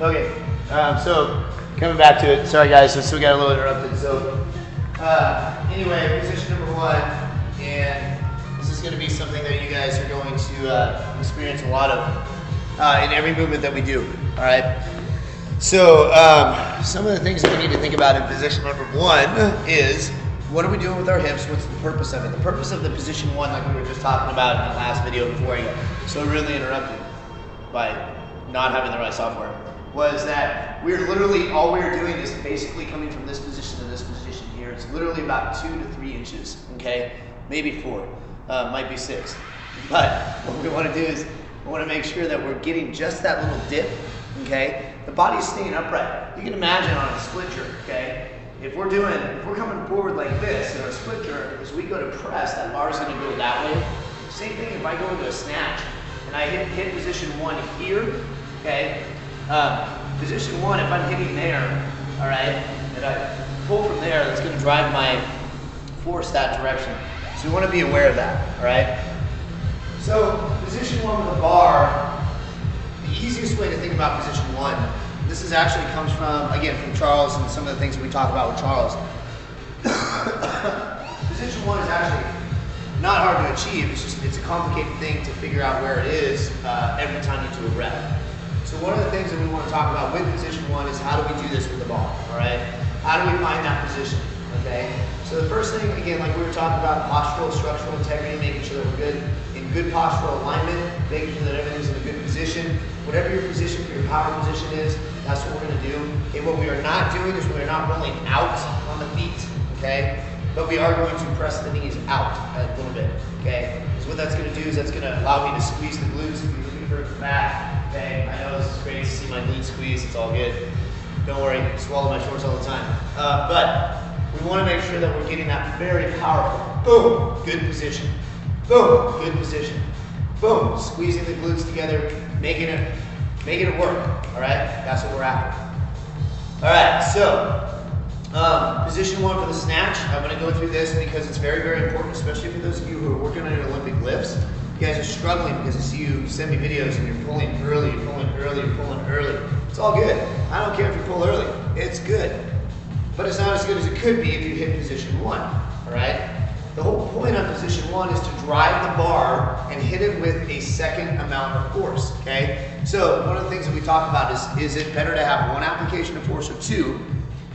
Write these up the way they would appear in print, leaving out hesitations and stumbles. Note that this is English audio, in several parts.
Okay, so coming back to it. Sorry guys, so we got a little interrupted. So anyway, position number one, and this is going to be something that you guys are going to experience a lot of in every movement that we do. All right. So some of the things that we need to think about in position number one is, what are we doing with our hips? What's the purpose of it? The purpose of the position one, like we were just talking about in the last video before I got so really interrupted by not having the right software, was that we're literally, all we're doing is basically coming from this position to this position here. It's literally about 2 to 3 inches, okay? Maybe 4, might be 6. But what we want to do is we want to make sure that we're getting just that little dip, okay? The body's staying upright. You can imagine on a split jerk, okay? If we're coming forward like this in our split jerk, as we go to press, that bar's going to go that way. Same thing if I go into a snatch and I hit position one here, okay? Position one, if I'm hitting there, all right, and I pull from there, that's going to drive my force that direction. So we want to be aware of that, all right? So position one with the bar, the easiest way to think about position one, this is actually comes from, again, from Charles and some of the things we talk about with Charles. Position one is actually not hard to achieve. It's a complicated thing to figure out where it is every time you do a rep. So one of the things that we want to talk about with position one is, how do we do this with the ball, all right? How do we find that position, okay? So the first thing, again, like we were talking about, postural, structural integrity, making sure that we're good in good postural alignment, making sure that everything's in a good position. Whatever your position for your power position is, that's what we're going to do. Okay, what we are not doing is we are not rolling out on the feet, okay? But we are going to press the knees out a little bit, okay? So what that's going to do is that's going to allow me to squeeze the glutes. If you're looking for it back, okay? I know this is great to see my glutes squeeze. It's all good. Don't worry, I swallow my shorts all the time. But we want to make sure that we're getting that very powerful, boom, good position. Boom, good position. Boom, squeezing the glutes together, making it work, all right? That's what we're after. All right, so position one for the snatch. I'm going to go through this because it's very, very important, especially for those of you who are working on your Olympic lifts. You guys are struggling because I see you send me videos and you're pulling early, you're pulling early, you're pulling early. It's all good. I don't care if you pull early. It's good. But it's not as good as it could be if you hit position one, all right? The whole point of position one is to drive the bar and hit it with a second amount of force, okay? So one of the things that we talk about is it better to have one application of force or two?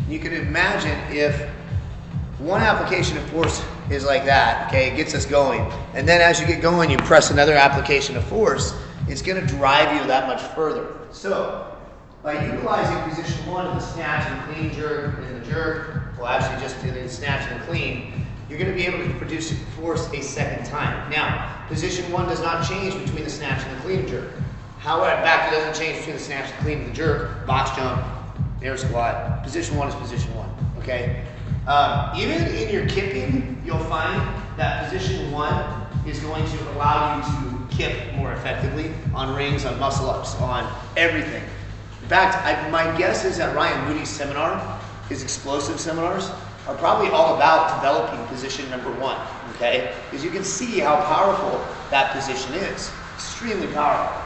You can imagine if one application of force is like that, okay, it gets us going. And then as you get going, you press another application of force, it's gonna drive you that much further. So by utilizing position one in the snatch and clean jerk and in the jerk, well actually just in the snatch and the clean, you're going to be able to produce force a second time. Now, position one does not change between the snatch and the clean and jerk. However, in fact, it doesn't change between the snatch, the clean, and the jerk, box jump, air squat. Position one is position one, okay? Even in your kipping, you'll find that position one is going to allow you to kip more effectively on rings, on muscle ups, on everything. In fact, my guess is that Ryan Moody's seminar, his explosive seminars, are probably all about developing position number one, okay? Because you can see how powerful that position is. Extremely powerful.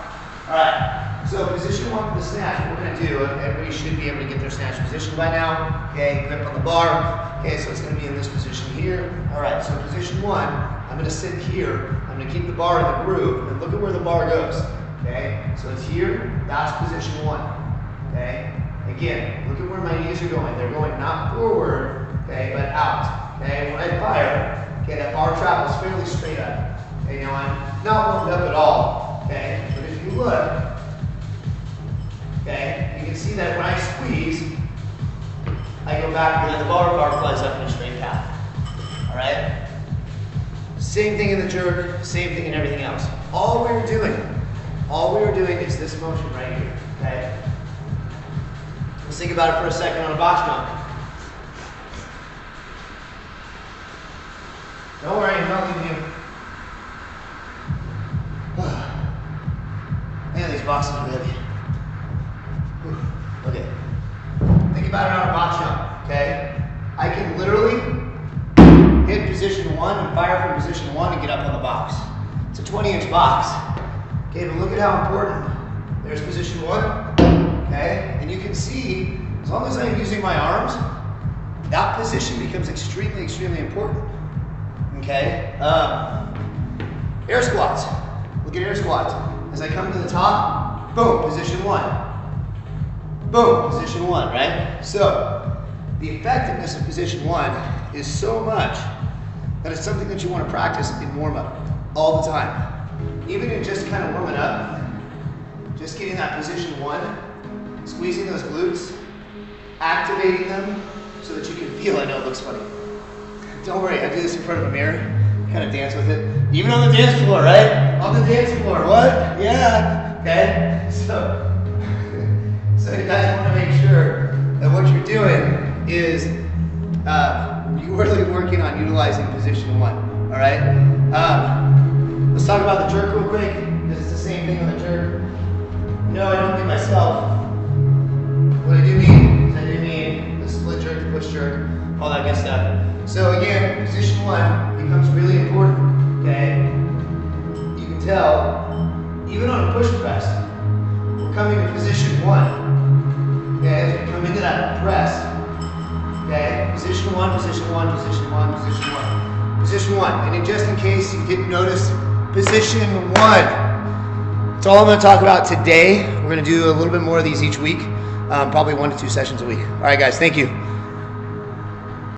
All right, so position one for the snatch, what we're gonna do, everybody should be able to get their snatch position by now, okay? Grip on the bar, okay, so it's gonna be in this position here. All right, so position one, I'm gonna sit here, I'm gonna keep the bar in the groove, and look at where the bar goes, okay? So it's here, that's position one, okay? Again, look at where my knees are going. They're going not forward, okay, but out. Okay, when I fire, okay, that bar travels fairly straight up. Okay, now I'm not warmed up at all, okay, but if you look, okay, you can see that when I squeeze, I go back and then the bar flies up in a straight path. All right? Same thing in the jerk, same thing in everything else. All we are doing is this motion right here, okay? Let's think about it for a second on a box jump. Don't worry, I'm not leaving you. Man, these boxes are heavy. Okay. Think about it on a box jump, okay? I can literally hit position one and fire from position one and get up on the box. It's a 20-inch box. Okay, but look at how important. There's position one, okay? you can see, as long as I'm using my arms, that position becomes extremely, extremely important. Okay? Air squats. Look at air squats. As I come to the top, boom, position one. Boom, position one, right? So, the effectiveness of position one is so much that it's something that you want to practice in warm-up all the time. Even in just kind of warming up, just getting that position one, squeezing those glutes, activating them so that you can feel. I know it looks funny. Don't worry, I do this in front of a mirror, kind of dance with it. Even on the dance floor, right? On the dance floor, what? Yeah, okay? So you guys want to make sure that what you're doing is you're really working on utilizing position one, all right? Let's talk about the jerk real quick, because it's the same thing on the jerk. No, I don't do myself. What I do mean is I do mean the split jerk, the push jerk, all that good stuff. So again, position one becomes really important, okay? You can tell, even on a push press, we're coming to position one, okay? As we come into that press, okay? Position one, position one, position one, position one. Position one, and then just in case you didn't notice, position one. That's all I'm going to talk about today. We're going to do a little bit more of these each week, probably 1 to 2 sessions a week. All right, guys, thank you.